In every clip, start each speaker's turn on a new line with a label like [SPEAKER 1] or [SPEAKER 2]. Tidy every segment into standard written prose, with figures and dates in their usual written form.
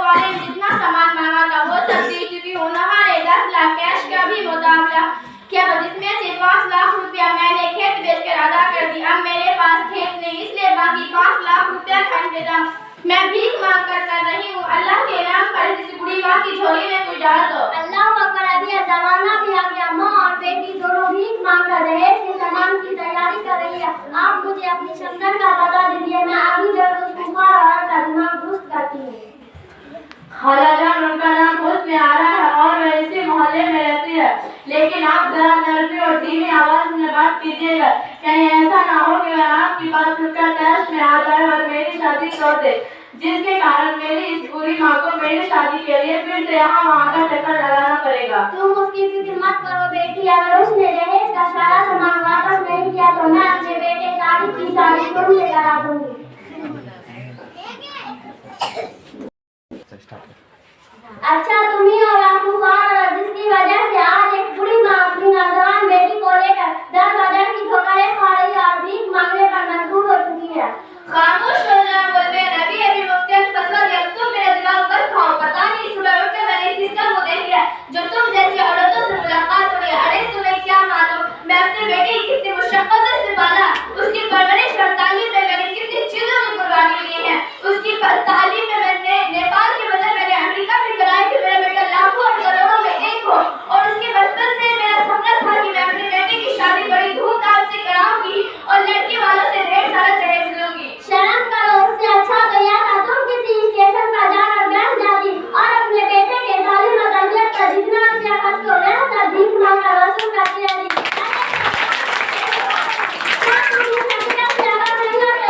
[SPEAKER 1] वाले ने जितना सामान मांगा था वो सब दे चुकी हूँ। नहारे 10 लाख कैश का भी मुकाबला किया, जिसमें से 5 लाख रुपया मैंने खेत बेचकर अदा कर दी। अब मेरे पास खेत नहीं, इसलिए बाकी 5 लाख रुपया का इंतजाम मैं भीख मांग कर रही हूँ। अल्लाह के नाम पर इस बूढ़ी माँ की झोली में कुछ डाल दो।
[SPEAKER 2] अल्लाह अकबर। अभी जमाना भी आ गया, माँ और बेटी दोनों भीख मांग कर दहेज के सामान की तैयारी कर रही है। आप मुझे अपनी समधन का पता दीजिए, मैं अभी जरूर उस कुमार औरत का दिमाग दुरुस्त करती हूँ।
[SPEAKER 3] खालाजान, उनका नाम होश में आ रहा है और वह इसी मोहल्ले में रहती है, लेकिन आप जरा नरमी और धीमी आवाज में बात कीजिएगा। कहीं ऐसा ना हो कि वह आपकी बात सुनकर तहस में आ जाए और मेरी शादी तोड़ दे, जिसके कारण मेरी इस बुरी माँ को मेरी शादी के लिए फिर से यहाँ वहाँ का चक्कर लगाना पड़ेगा।
[SPEAKER 2] तुम उसकी फिक्र मत करो बेटी, अगर उसने दहेज का सारा सामान वापस नहीं किया तो मैं अपने बेटे तारिक की शादी तुमसे करा दूंगी। अच्छा, तुम ही और आपको जिसकी वजह से आज एक बुरी माँ अपनी नौजवान बेटी को लेकर दर बदर की ठोकरें खा रही है और भीख मांगने पर मजबूर हो चुकी है।
[SPEAKER 1] खामोश हो जाओ, बोलते हैं नबी अभी मुफ्ती फतवा दिया, तुम मेरे दिमाग पर खाओ। पता नहीं सुबह उठ के मैंने किसका मुंह देख लिया जो तुम जैसी औरतों से मुलाकात हो रही है। अरे तुम्हें क्या मालूम मैं अपने बेटे की कितनी मुशक्कत से पाला, उसकी परवरिश और तालीम में मैंने कितनी चीजों की कुर्बानी ली है। उसकी तालीम में मैंने नेपाल के बजाय मैंने अमेरिका में कराई कि मेरा बेटा लाखों और करोड़ों में एक हो। और उसके बचपन से मेरा सपना था कि मैं अपने बेटे की शादी बड़ी धूमधाम से कराऊंगी और लड़की वालों से ढेर सारा दहेज लूंगी।
[SPEAKER 2] शर्म करो, उससे अच्छा तो यह था तुम किसी स्टेशन पर जाकर बैठ जाती और अपने बेटे के तालीम और तरबियत पर जितना रुपया खर्च हो गया सब भीख मांगकर वसूल करती रहती।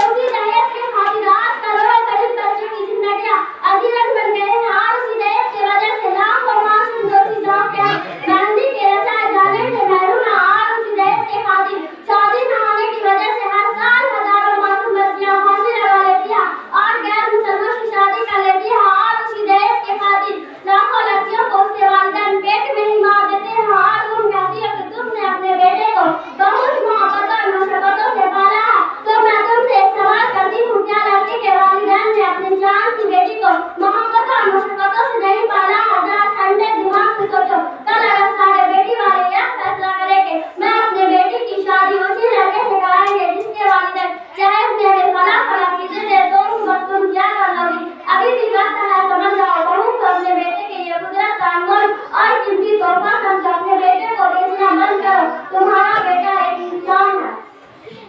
[SPEAKER 2] उसी दहेज के खातिर आज करोड़ों गरीब बच्चों की जिंदगियां अजीरन बन गए हैं और उसी दहेज की वजह से लाखों मासूम दोषी गांव के गांधी के रचाए जाने से महरूम हैं और उसी दहेज के खातिर शादी न होने की वजह से हर साल हजारों मासूम बच्चियां फांसी लगा लेती है और गैर मुसलमान की शादी कर लेती है और उसी दहेज के खातिर लाखों लड़कियों को उसके वालिदैन पेट में ही मार देते हैं। और तुम कहती हो कि तुमने अपने बेटे को बहुत मोहब्बत और मशक्कतों से पाला है, तो मैं तुमसे एक सवाल करती हूँ, क्या लड़के के वालिदैन ने अपनी जान की बेटी को मोहब्बत और मशक्कतों से नहीं पाला है? जरा ठंडे दिमाग से सोचो, कल अगर सारे बेटी वाले यह फैसला करेंगे मैं अपने बेटी की शादी उसी लड़के से कराएंगे जिसके वालिदैन चाहे मेरे फला फला चीजें दे, तो उस वक्त तुम क्या कर लोगी? अभी भी वक्त है, समझ जाओ। बहू को अपने बेटे के लिए कुदरत का अनमोल और कीमती तोहफा समझो, अपने बेटे को बेचना बंद करो। तुम्हारा बेटा एक इंसान है।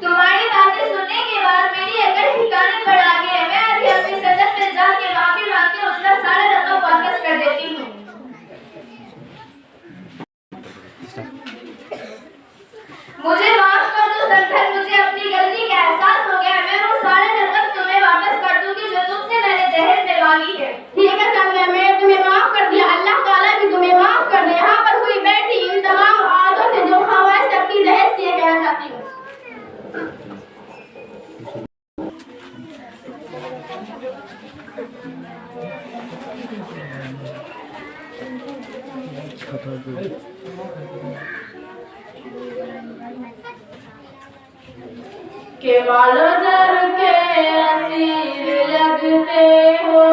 [SPEAKER 1] तुम्हारी बातें सुनने के बाद मेरी अकल ठिकाने पर आ गई है। मैं अभी अपनी सदर पे जाके माफी मांग के उसका सारा रकम वापस कर देती हूँ। मुझे माफ कर दो संगठन, मुझे अपनी गलती का एहसास हो गया। मैं वो सारा रकम तुम्हें वापस कर दूंगी जो तुमसे मैंने दहेज में मांगी है।
[SPEAKER 2] ठीक है संगठन, मैंने तुम्हें माफ कर दिया, अल्लाह ताला भी तुम्हें माफ कर दे। यहाँ पर हुई बैठी इन तमाम औरतों से जो ख्वाहिश अपनी दहेज के लिए कहना चाहती हूँ।
[SPEAKER 3] के मालो जर के असीर लगते हो,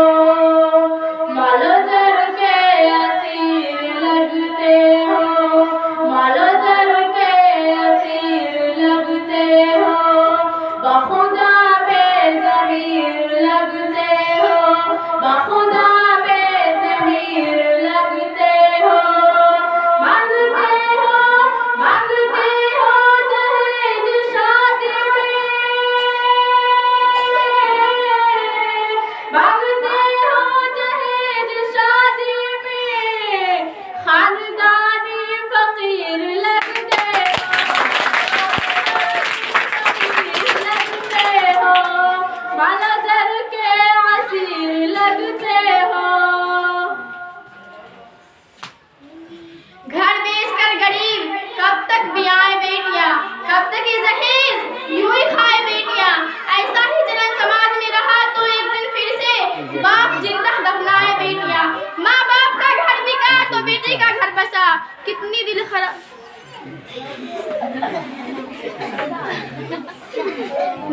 [SPEAKER 3] मालो जर के असीर लगते हो, मालो जर के असीर लगते हो, बखुदा बेज़मीर लगते हो, बखुदा बेज़मीर लगते हो। मांगते हो दहेज शादी में, मांगते हो दहेज शादी में, खानदानी फकीर लगते हो, माला जर के असीर लगते हो।
[SPEAKER 1] घर बेचकर गरीब कब तक बियाए बेटियां, कब तक ये दहेज यूं ही खाए बेटियां। ऐसा ही चलन समाज में रहा तो एक दिन फिर से बाप जिंदा दफनाए बेटियां। माँ बाप का घर बिका तो बेटी का घर बसा, कितनी दिल खराब।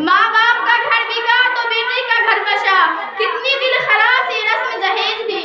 [SPEAKER 1] माँ बाप का घर बिका तो बेटी का घर बसा, कितनी दिल खराब सी रस्म दहेज भी।